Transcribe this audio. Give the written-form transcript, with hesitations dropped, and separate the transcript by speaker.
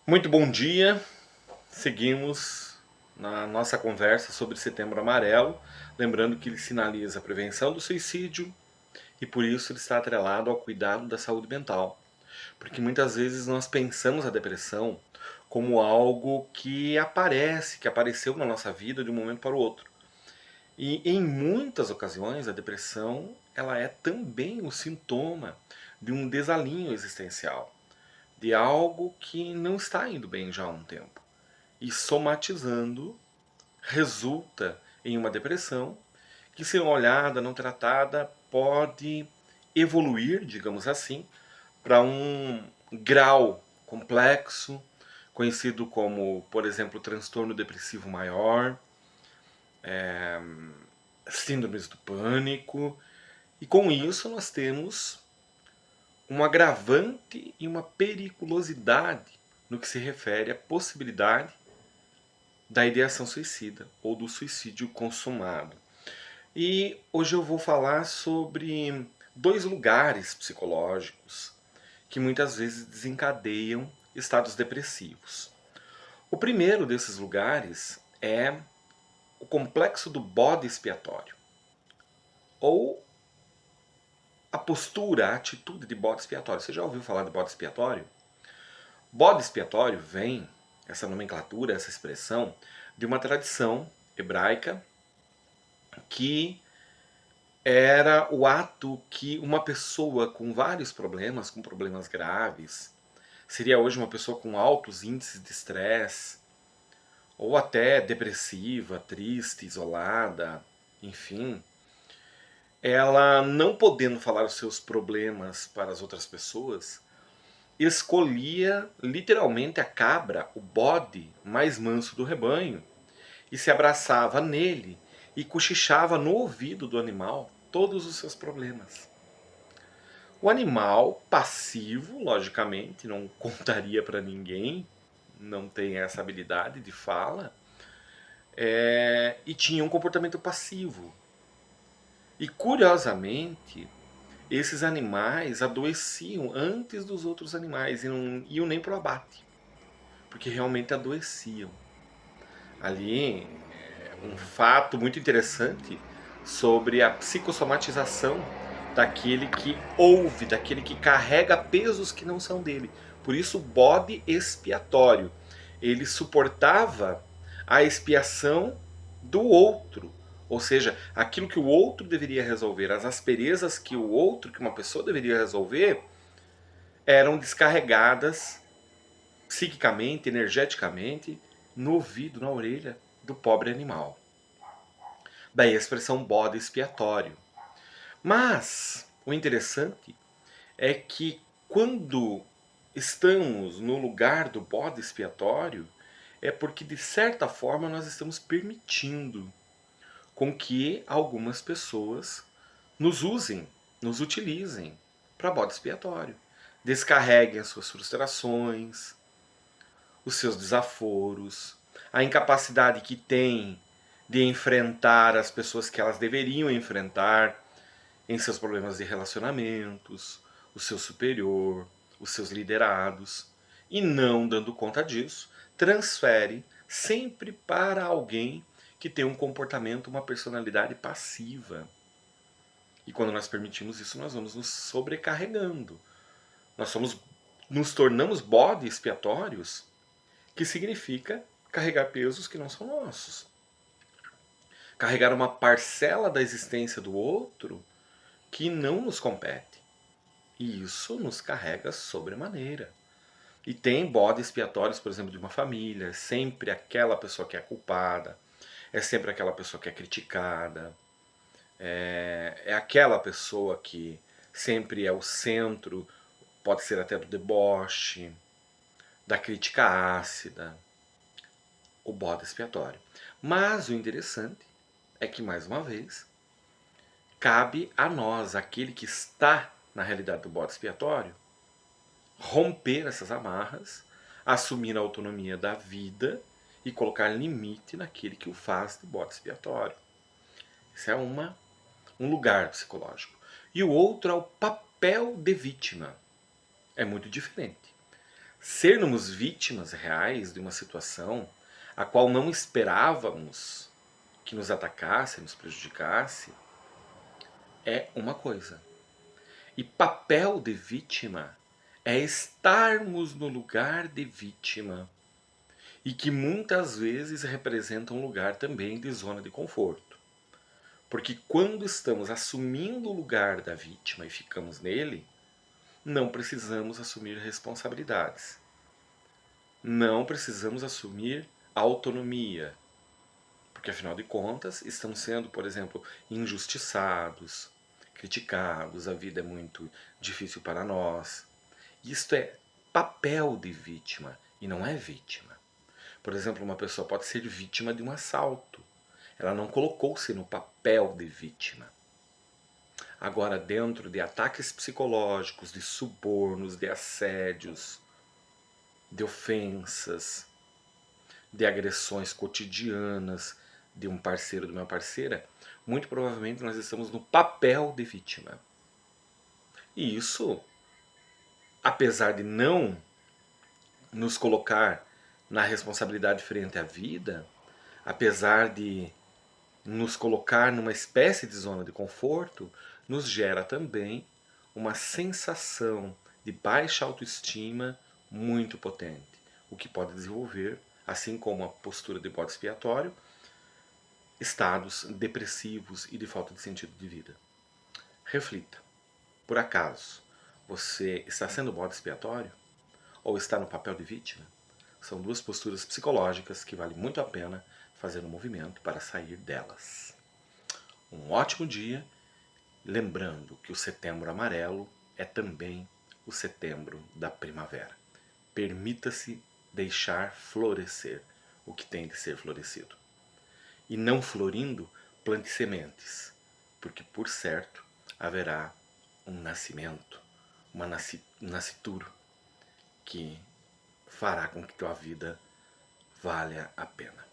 Speaker 1: Muito bom dia. Seguimos na nossa conversa sobre Setembro Amarelo, lembrando que ele sinaliza a prevenção do suicídio e por isso ele está atrelado ao cuidado da saúde mental. Porque muitas vezes nós pensamos a depressão como algo que aparece, que apareceu na nossa vida de um momento para o outro. E em muitas ocasiões a depressão, ela é também o sintoma de um desalinho existencial, de algo que não está indo bem já há um tempo. E somatizando, resulta em uma depressão que, se não olhada, não tratada, pode evoluir, digamos assim, para um grau complexo, conhecido como, por exemplo, transtorno depressivo maior, síndromes do pânico. E com isso nós temos um agravante e uma periculosidade no que se refere à possibilidade da ideação suicida ou do suicídio consumado. E hoje eu vou falar sobre dois lugares psicológicos que muitas vezes desencadeiam estados depressivos. O primeiro desses lugares é o complexo do bode expiatório, ou a postura, a atitude de bode expiatório. Você já ouviu falar de bode expiatório? Bode expiatório vem, essa nomenclatura, essa expressão, de uma tradição hebraica que era o ato que uma pessoa com vários problemas, com problemas graves, seria hoje uma pessoa com altos índices de estresse, ou até depressiva, triste, isolada, enfim, ela não podendo falar os seus problemas para as outras pessoas, escolhia literalmente a cabra, o bode mais manso do rebanho, e se abraçava nele e cochichava no ouvido do animal todos os seus problemas. O animal passivo, logicamente, não contaria para ninguém, não tem essa habilidade de fala, e tinha um comportamento passivo. E curiosamente, esses animais adoeciam antes dos outros animais e não iam nem para o abate, porque realmente adoeciam. Ali, um fato muito interessante sobre a psicossomatização daquele que ouve, daquele que carrega pesos que não são dele. Por isso, o bode expiatório. Ele suportava a expiação do outro. Ou seja, aquilo que o outro deveria resolver, as asperezas que o outro, que uma pessoa deveria resolver, eram descarregadas psiquicamente, energeticamente, no ouvido, na orelha do pobre animal. Daí a expressão bode expiatório. Mas o interessante é que quando estamos no lugar do bode expiatório, é porque de certa forma nós estamos permitindo com que algumas pessoas nos usem, nos utilizem para bode expiatório. Descarreguem as suas frustrações, os seus desaforos, a incapacidade que têm de enfrentar as pessoas que elas deveriam enfrentar em seus problemas de relacionamentos, o seu superior, os seus liderados, e não dando conta disso, transfere sempre para alguém que tem um comportamento, uma personalidade passiva. E quando nós permitimos isso, nós vamos nos sobrecarregando. Nos tornamos bodes expiatórios, que significa carregar pesos que não são nossos. Carregar uma parcela da existência do outro que não nos compete. E isso nos carrega sobremaneira. E tem bodes expiatórios, por exemplo, de uma família. É sempre aquela pessoa que é culpada. É sempre aquela pessoa que é criticada. É aquela pessoa que sempre é o centro, pode ser até do deboche, da crítica ácida. O bode expiatório. Mas o interessante é que, mais uma vez, cabe a nós, aquele que está na realidade do bode expiatório, romper essas amarras, assumir a autonomia da vida e colocar limite naquele que o faz de bode expiatório. Esse é um lugar psicológico. E o outro é o papel de vítima. É muito diferente. sermos vítimas reais de uma situação a qual não esperávamos que nos atacasse, nos prejudicasse, é uma coisa. E papel de vítima é estarmos no lugar de vítima e que muitas vezes representa um lugar também de zona de conforto. Porque quando estamos assumindo o lugar da vítima e ficamos nele, não precisamos assumir responsabilidades. Não precisamos assumir autonomia. Porque afinal de contas, estamos sendo, por exemplo, injustiçados, criticados, a vida é muito difícil para nós. Isto é papel de vítima e não é vítima. Por exemplo, uma pessoa pode ser vítima de um assalto. Ela não colocou-se no papel de vítima. Agora, dentro de ataques psicológicos, de subornos, de assédios, de ofensas, de agressões cotidianas de um parceiro, de uma parceira, muito provavelmente nós estamos no papel de vítima. E isso, apesar de não nos colocar na responsabilidade frente à vida, apesar de nos colocar numa espécie de zona de conforto, nos gera também uma sensação de baixa autoestima muito potente, o que pode desenvolver, assim como a postura de bode expiatório, estados depressivos e de falta de sentido de vida. Reflita, por acaso você está sendo bode expiatório ou está no papel de vítima? São duas posturas psicológicas que vale muito a pena fazer um movimento para sair delas. Um ótimo dia, lembrando que o Setembro Amarelo é também o setembro da primavera. Permita-se deixar florescer o que tem de ser florescido. E não florindo, plante sementes, porque por certo haverá um nascimento, um nascituro que fará com que tua vida valha a pena.